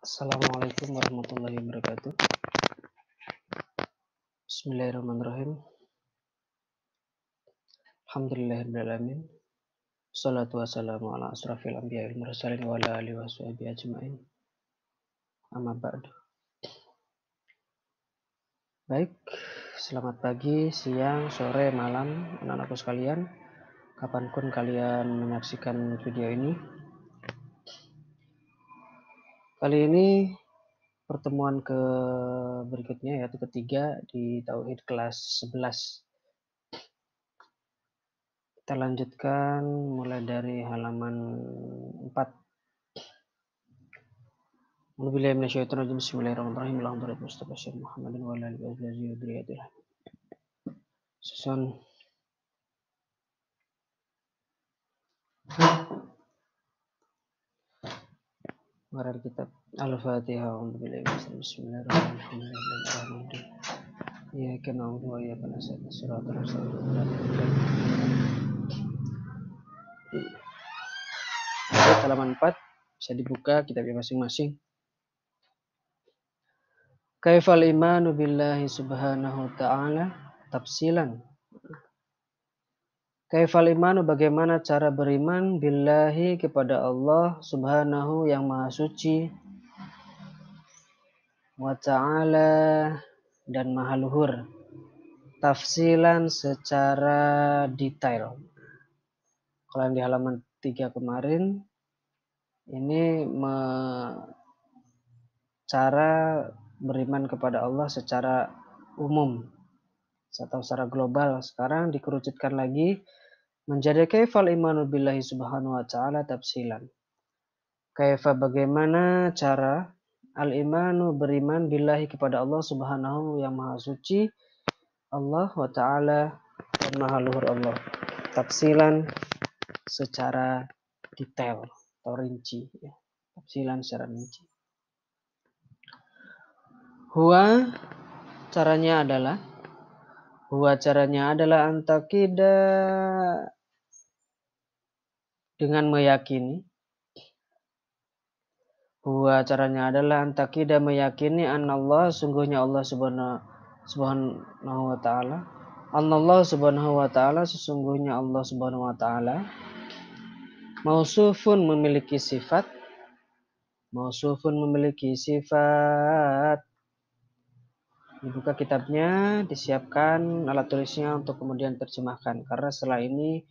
Assalamualaikum warahmatullahi wabarakatuh. Bismillahirrahmanirrahim. Alhamdulillahirrahmanirrahim. Salatu wassalamu ala asrafil anbiya wal mursalin wa ala alihi wa sahbihi ajma'in. Amma ba'du. Baik, selamat pagi, siang, sore, malam anak-anakku sekalian. Kapanpun kalian menyaksikan video ini. Kali ini pertemuan berikutnya yaitu ketiga di Tauhid kelas 11. Kita lanjutkan mulai dari halaman 4. Bismillahirrahmanirrahim. Allahumma Mustafa Syekh Muhammadin wa ala alihi wa dzurriyyatihi. Susun Marah kitab Al-Fatihah. Bismillahirrahmanirrahim. Iyyaka na'budu wa iyyaka nasta'in. Shiratal mustaqim. Halaman 4 bisa dibuka kitabnya masing-masing. Kaifal imanu billahi subhanahu wa ta'ala tafsilan. Kaifal imanu, bagaimana cara beriman billahi kepada Allah subhanahu yang maha suci, wa ta'ala dan maha luhur, tafsilan secara detail. Kalau yang di halaman 3 kemarin ini cara beriman kepada Allah secara umum atau secara global. Sekarang dikerucutkan lagi menjadi kaifal imanu billahi subhanahu wa ta'ala tafsilan. Kaifa, bagaimana cara al-imanu beriman billahi kepada Allah subhanahu yang maha suci, Allah wa ta'ala dan maha luhur Allah, tafsilan secara detail atau rinci ya. Tafsilan secara rinci. Huwa caranya adalah antakida, dengan meyakini. Huwa caranya adalah antakida, meyakini anallah, sungguhnya Allah subhanahu wa ta'ala. Anallah subhanahu wa ta'ala, sesungguhnya Allah subhanahu wa ta'ala. Mausufun, memiliki sifat. Dibuka kitabnya, disiapkan alat tulisnya untuk kemudian terjemahkan. Karena setelah ini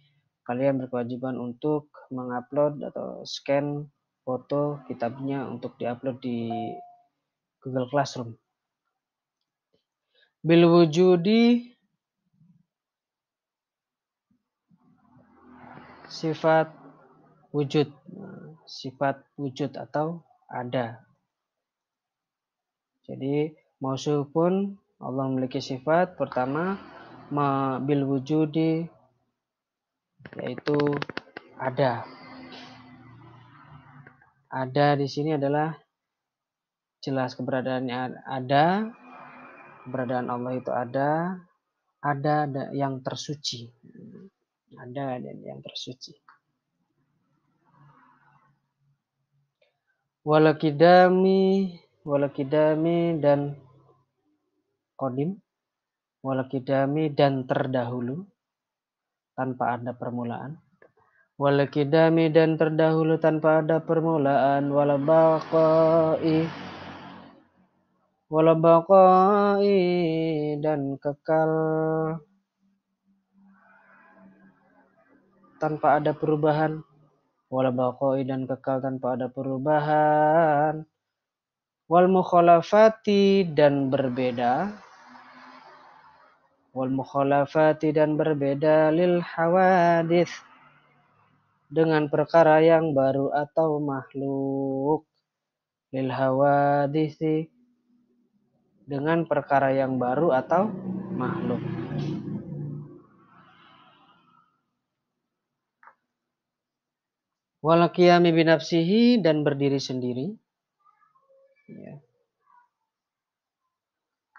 kalian berkewajiban untuk mengupload atau scan foto kitabnya untuk diupload di Google Classroom. Bil wujudi, sifat wujud atau ada. Jadi mausuf pun Allah memiliki sifat. Pertama, bil wujudi, yaitu ada. Ada di sini adalah jelas keberadaannya ada. Keberadaan Allah itu ada yang tersuci. Ada dan yang tersuci. Walakidami dan qadim. Walakidami dan terdahulu tanpa ada permulaan. Walakidami dan terdahulu tanpa ada permulaan. Walabaqai dan kekal tanpa ada perubahan. Walabaqai dan kekal tanpa ada perubahan. Wal mukhalafati dan berbeda. Lil hawadith, dengan perkara yang baru atau makhluk. Lil hawadithi, dengan perkara yang baru atau makhluk. Wal qiyami binafsihi, dan berdiri sendiri. Ya.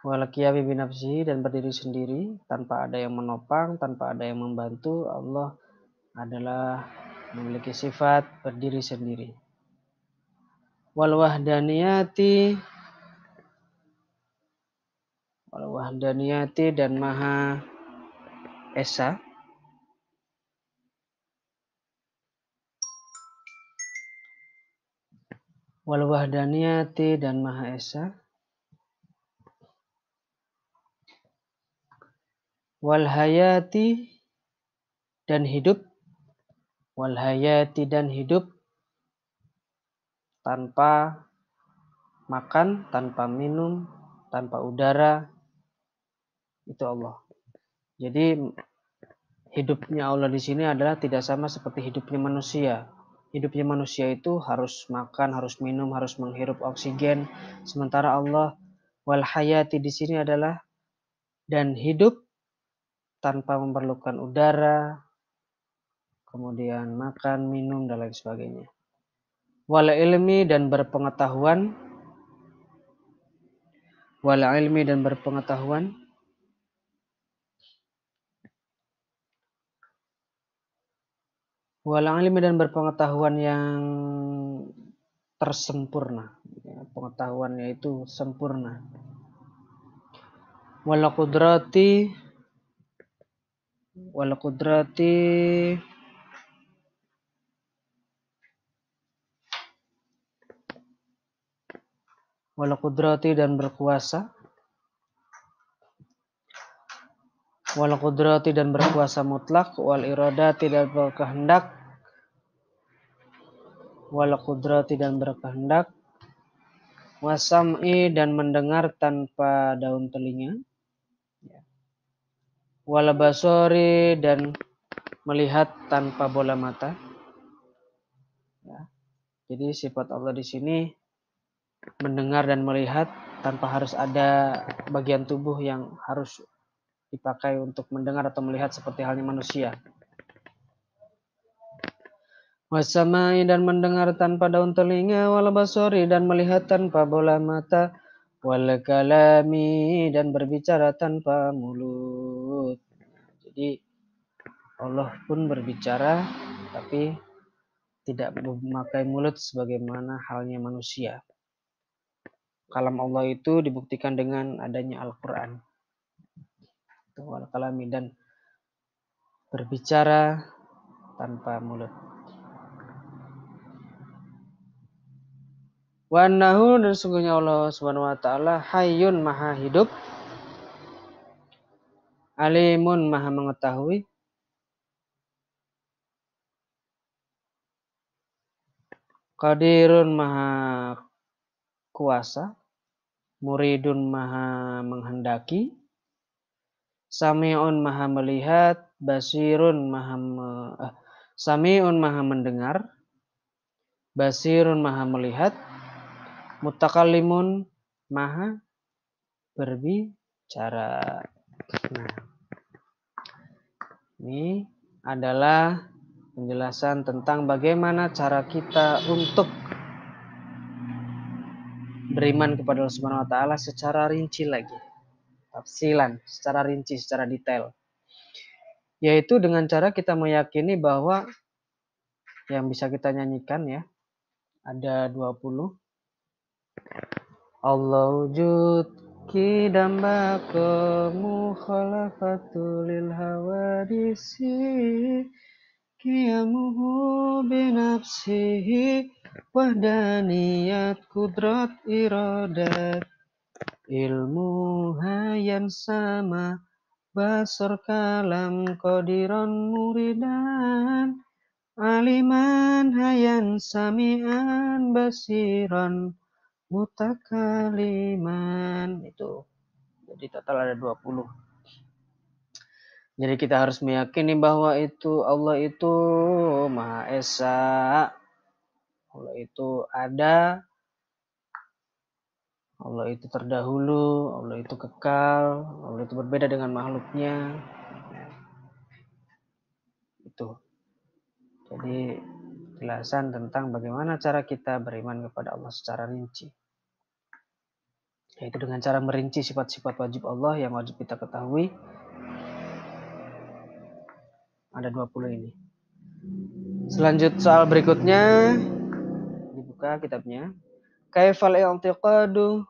Wal qiyami binafsihi, dan berdiri sendiri tanpa ada yang menopang, tanpa ada yang membantu. Allah adalah memiliki sifat berdiri sendiri. wal wahdaniyati dan Maha Esa. Wal wahdaniyati dan Maha Esa. Wal hayati dan hidup. Wal hayati dan hidup tanpa makan, tanpa minum, tanpa udara, itu Allah. Jadi hidupnya Allah di sini adalah tidak sama seperti hidupnya manusia. Hidupnya manusia itu harus makan, harus minum, harus menghirup oksigen. Sementara Allah wal hayati di sini adalah dan hidup tanpa memerlukan udara, kemudian makan, minum, dan lain sebagainya. Wal ilmi dan berpengetahuan. Wal ilmi dan berpengetahuan. Wal ilmi dan berpengetahuan yang tersempurna. Pengetahuannya itu sempurna. Wal qudrati dan berkuasa. Wal qudrati dan berkuasa mutlak. Wal iradati dan berkehendak. Wal qudrati dan berkehendak. Wasam'i dan mendengar tanpa daun telinga. Wal basori dan melihat tanpa bola mata. Ya. Jadi sifat Allah di sini mendengar dan melihat tanpa harus ada bagian tubuh yang harus dipakai untuk mendengar atau melihat seperti halnya manusia. Wasamai dan mendengar tanpa daun telinga, wal basori dan melihat tanpa bola mata, wal kalami dan berbicara tanpa mulut. Jadi Allah pun berbicara tapi tidak memakai mulut sebagaimana halnya manusia. Kalam Allah itu dibuktikan dengan adanya Al-Quran. Wal kalami dan berbicara tanpa mulut. Wa annahu dan sungguhnya Allah Subhanahu wa taala hayyun maha hidup, alimun maha mengetahui, qadirun maha kuasa, muridun maha menghendaki, sami'un maha melihat, basirun sami'un maha mendengar, basirun maha melihat, mutakallimun maha berbicara. Nah, ini adalah penjelasan tentang bagaimana cara kita untuk beriman kepada Allah Subhanahu wa taala secara rinci lagi. Tafsilan, secara rinci, secara detail. Yaitu dengan cara kita meyakini bahwa yang bisa kita nyanyikan ya, ada 20. Allah wujud kidam bako mukhalafatul hawadisi qiyamuhu binafsihi wahdaniyat kudrat iradat ilmu hayan sama basar kalam qadiran muridan aliman hayan sami'an basiran mutakaliman. Itu jadi total ada 20. Jadi kita harus meyakini bahwa itu Allah itu Maha Esa, Allah itu ada, Allah itu terdahulu, Allah itu kekal, Allah itu berbeda dengan makhluknya. Itu jadi penjelasan tentang bagaimana cara kita beriman kepada Allah secara rinci. Yaitu dengan cara merinci sifat-sifat wajib Allah yang wajib kita ketahui. Ada 20 ini. Selanjut soal berikutnya. Dibuka kitabnya. kaifal i'tiqadu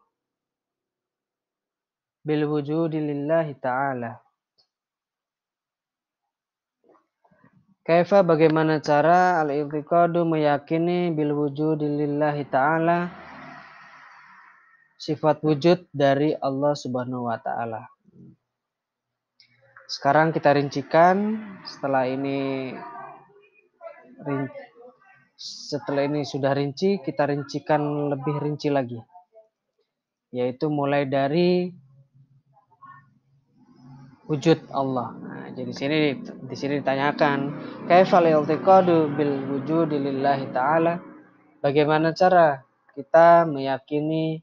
bil wujudi lillahi ta'ala. Kaifa bagaimana cara al-i'tiqadu meyakini bil wujudi lillahi ta'ala sifat wujud dari Allah Subhanahu wa taala. Sekarang kita rincikan setelah ini sudah rinci, kita rincikan lebih rinci lagi. Yaitu mulai dari wujud Allah. Nah, jadi di sini ditanyakan, kaifal i'tiqadu bil wujudi lillahi ta'ala? Bagaimana cara kita meyakini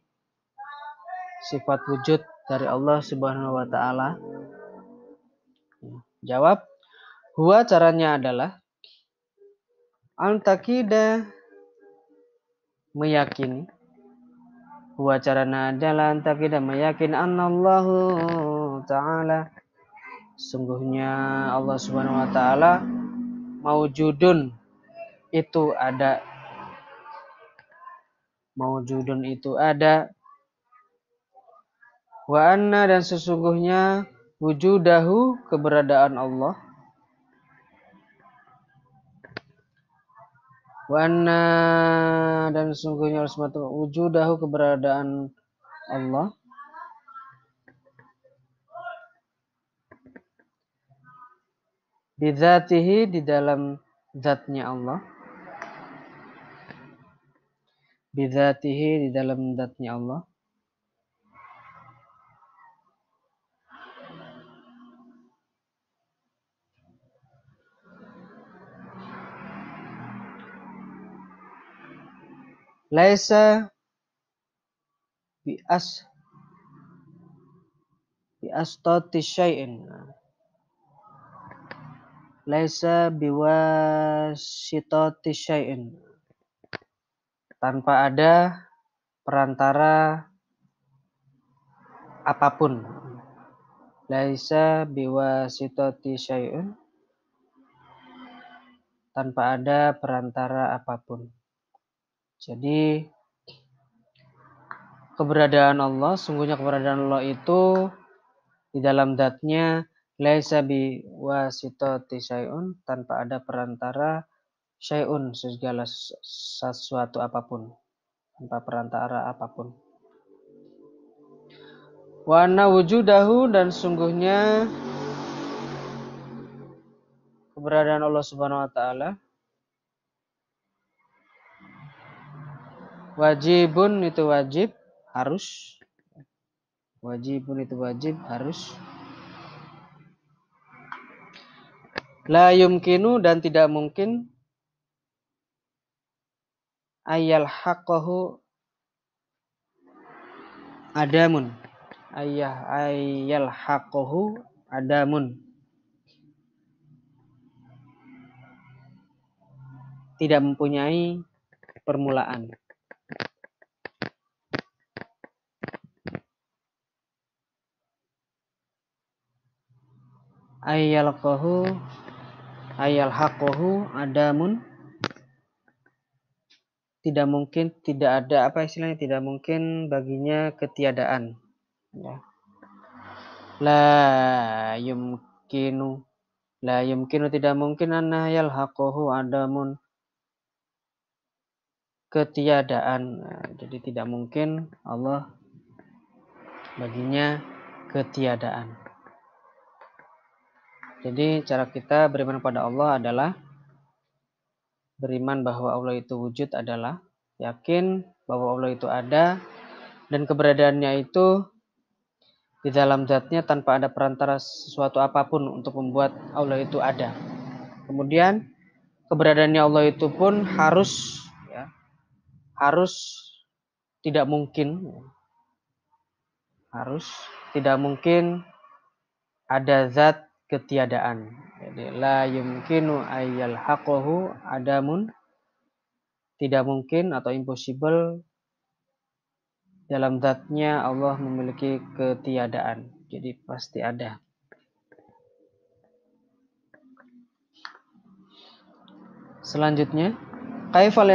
sifat wujud dari Allah Subhanahu wa taala? Jawab, huwa caranya adalah al-taqida meyakini. Huwa caranya adalah al-taqida meyakini annallahu ta'ala sungguhnya Allah Subhanahu wa taala maujudun itu ada. Maujudun itu ada. Wa anna dan sesungguhnya wujudahu keberadaan Allah. Wa anna dan sesungguhnya wujudahu keberadaan Allah. Bidzatihi di dalam zatnya Allah. Bidzatihi di dalam zatnya Allah. Laisa bi astati syai'in. Laisa biwasitati syai'in. Tanpa ada perantara apapun. Laisa biwasitati syai'in. Tanpa ada perantara apapun. Jadi keberadaan Allah, sungguhnya keberadaan Allah itu di dalam zatnya laisa biwasitati syai'un, tanpa ada perantara syai'un, segala sesuatu apapun, tanpa perantara apapun. Wa anna wujudahu dan sungguhnya keberadaan Allah Subhanahu wa taala wajibun itu wajib, harus. Wajibun itu wajib, harus. La yumkinu dan tidak mungkin ayyal haqqahu adamun. Ayyal haqqahu adamun. Tidak mempunyai permulaan. Ayyal haqqahu adamun. Tidak mungkin, tidak ada, apa istilahnya, tidak mungkin baginya ketiadaan. Ya. La yumkinu tidak mungkin anna yalhaquhu adamun, ketiadaan. Nah, jadi tidak mungkin Allah baginya ketiadaan. Jadi cara kita beriman pada Allah adalah beriman bahwa Allah itu wujud adalah yakin bahwa Allah itu ada dan keberadaannya itu di dalam zatnya tanpa ada perantara sesuatu apapun untuk membuat Allah itu ada. Kemudian keberadaannya Allah itu pun harus tidak mungkin. Harus tidak mungkin ada zat ketiadaan. Jadi la yumkinu ayyal haqqahu adamun, tidak mungkin atau impossible dalam zatnya Allah memiliki ketiadaan. Jadi pasti ada. Selanjutnya, kaifal